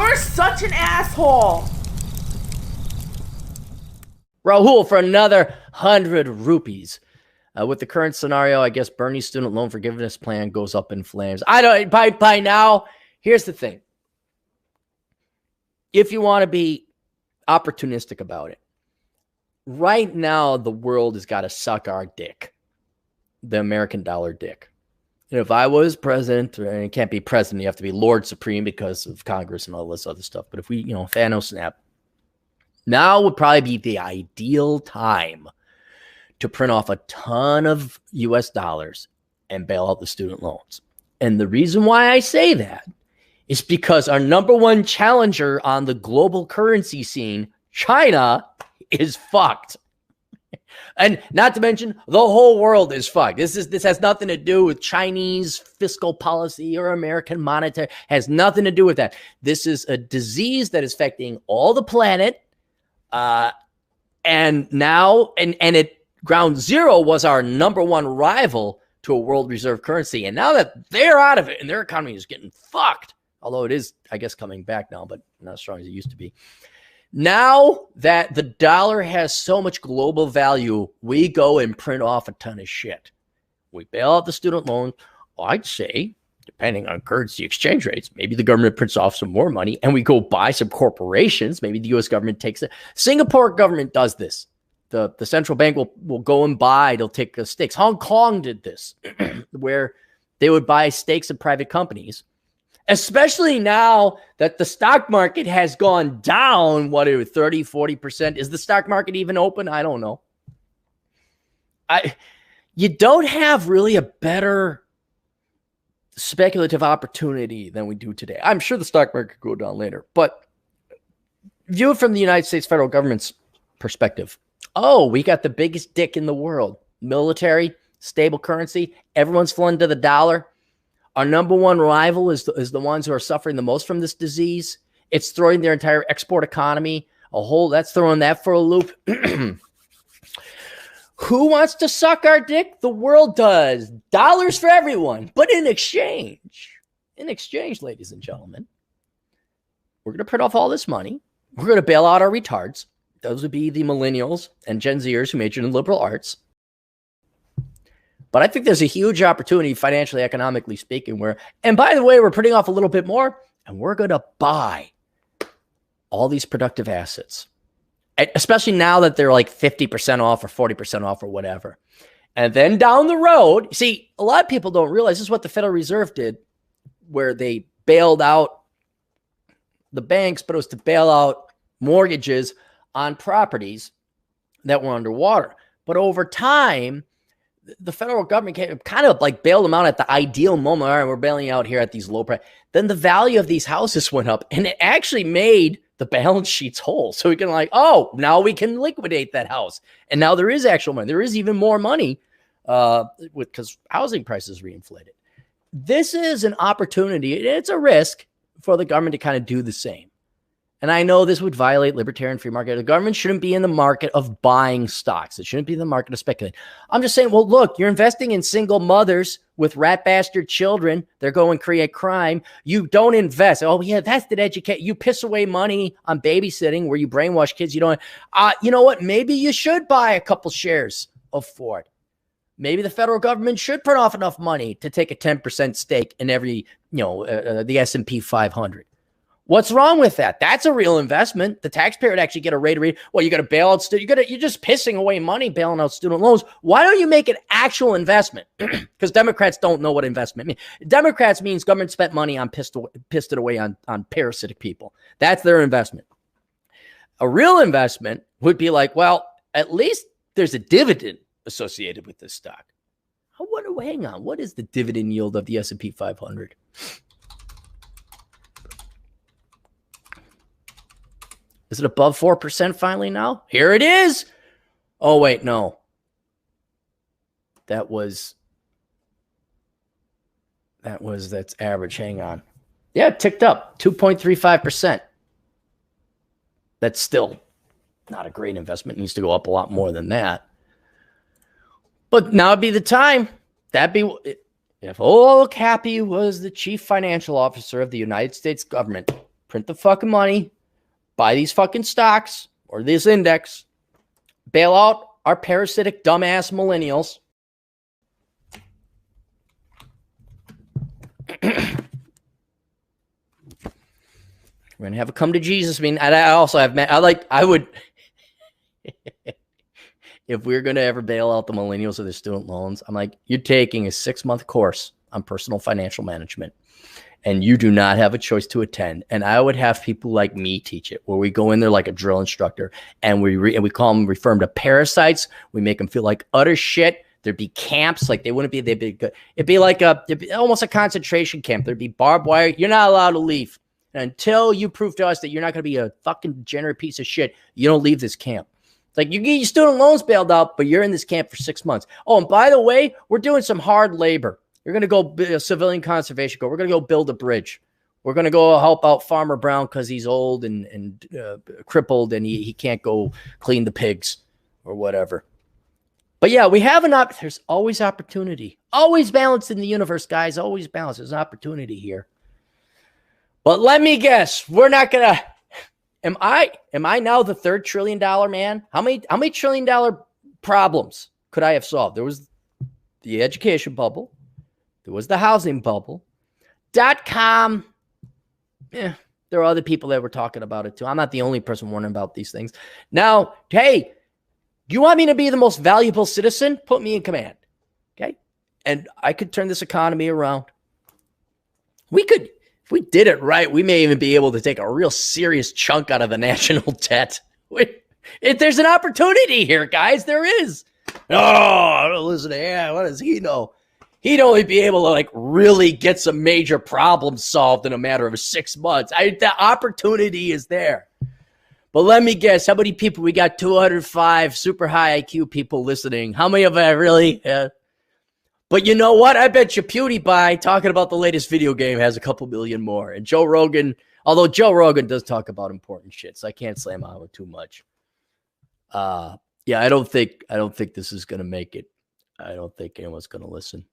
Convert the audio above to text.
You're such an asshole. Rahul for another 100 rupees. With the current scenario, I guess Bernie's student loan forgiveness plan goes up in flames. I don't, by now, here's the thing. If you want to be opportunistic about it, right now, the world has got to suck our dick, the American dollar dick. And if I was president, and it can't be president, you have to be Lord Supreme because of Congress and all this other stuff. But if we, Thanos snap, now would probably be the ideal time to print off a ton of US dollars and bail out the student loans. And the reason why I say that is because our number one challenger on the global currency scene, China, is fucked. And not to mention, the whole world is fucked. This has nothing to do with Chinese fiscal policy or American monetary. Has nothing to do with that. This is a disease that is affecting all the planet. And now, and it, ground zero was our number one rival to a world reserve currency. And now that they're out of it and their economy is getting fucked, although it is, I guess, coming back now, but not as strong as it used to be. Now that the dollar has so much global value, we go and print off a ton of shit. We bail out the student loan. I'd say, depending on currency exchange rates, maybe the government prints off some more money and we go buy some corporations. Maybe the U.S. government takes it. Singapore government does this. The central bank will go and buy, they'll take stakes. Hong Kong did this, where they would buy stakes in private companies, especially now that the stock market has gone down, 30, 40%. Is the stock market even open? I don't know. You don't have really a better speculative opportunity than we do today. I'm sure the stock market could go down later, but view it from the United States federal government's perspective. Oh, we got the biggest dick in the world. Military, stable currency. Everyone's flooding to the dollar. Our number one rival is the ones who are suffering the most from this disease. It's throwing their entire export economy that's throwing that for a loop. Who wants to suck our dick? The world does. Dollars for everyone. But in exchange, ladies and gentlemen, we're going to print off all this money. We're going to bail out our retards. Those would be the millennials and Gen Zers who majored in liberal arts. But I think there's a huge opportunity financially, economically speaking, and by the way, we're putting off a little bit more and we're going to buy all these productive assets, especially now that they're like 50% off or 40% off or whatever. And then down the road, see, a lot of people don't realize this is what the Federal Reserve did, where they bailed out the banks, but it was to bail out mortgages on properties that were underwater. But over time, the federal government kind of like bailed them out at the ideal moment. All right, we're bailing out here at these low prices. Then the value of these houses went up, and it actually made the balance sheets whole. So we can now we can liquidate that house. And now there is actual money. There is even more money because housing prices reinflated. This is an opportunity. It's a risk for the government to kind of do the same. And I know this would violate libertarian free market. The government shouldn't be in the market of buying stocks. It shouldn't be in the market of speculating. I'm just saying, well, look, you're investing in single mothers with rat bastard children. They're going to create crime. You don't invest. Oh, yeah, that's the educate. You piss away money on babysitting where you brainwash kids. You don't. You know what? Maybe you should buy a couple shares of Ford. Maybe the federal government should print off enough money to take a 10% stake in every, the S&P 500. What's wrong with that? That's a real investment. The taxpayer would actually get a rate of return. Well, you got to bail out you're just pissing away money bailing out student loans. Why don't you make an actual investment? Because Democrats don't know what investment means. Democrats means government spent money on pissed it away on parasitic people. That's their investment. A real investment would be like, well, at least there's a dividend associated with this stock. Hang on. What is the dividend yield of the S&P 500? Is it above 4% finally now? Here it is. Oh, wait, no. That's average. Hang on. Yeah, it ticked up 2.35%. That's still not a great investment. It needs to go up a lot more than that. But now would be the time. If old Cappy was the chief financial officer of the United States government, print the fucking money, buy these fucking stocks or this index, bail out our parasitic dumbass millennials. We're going to have a come to Jesus. I mean, I also have, I would, if we're going to ever bail out the millennials of their student loans, I'm like, you're taking a 6-month course on personal financial management and you do not have a choice to attend. And I would have people like me teach it, where we go in there like a drill instructor and we refer them to parasites. We make them feel like utter shit. There'd be camps, like they'd be good. It'd be like almost a concentration camp. There'd be barbed wire. You're not allowed to leave until you prove to us that you're not going to be a fucking degenerate piece of shit. You don't leave this camp. It's like you get your student loans bailed out, but you're in this camp for 6 months. Oh, and by the way, we're doing some hard labor. You're going to go civilian conservation corps. We're going to go build a bridge. We're going to go help out Farmer Brown because he's old and crippled and he can't go clean the pigs or whatever. But yeah, we have there's always opportunity. Always balance in the universe, guys. Always balance. There's an opportunity here. But let me guess, we're not going to... Am I now the $3 trillion man? How many $1 trillion problems could I have solved? There was the education bubble. There was the housing bubble. .com. There are other people that were talking about it too. I'm not the only person wondering about these things. Now, hey, do you want me to be the most valuable citizen? Put me in command. Okay? And I could turn this economy around. We could... If we did it right, we may even be able to take a real serious chunk out of the national debt. There's an opportunity here, guys. There is. Oh, listen to him. What does he know? He'd only be able to like really get some major problems solved in a matter of 6 months. The opportunity is there. But let me guess, how many people? We got 205 super high IQ people listening. How many of them really? But you know what? I bet you PewDiePie talking about the latest video game has a couple million more. And Joe Rogan, although Joe Rogan does talk about important shit, so I can't slam on him too much. Yeah, I don't think this is gonna make it. I don't think anyone's gonna listen.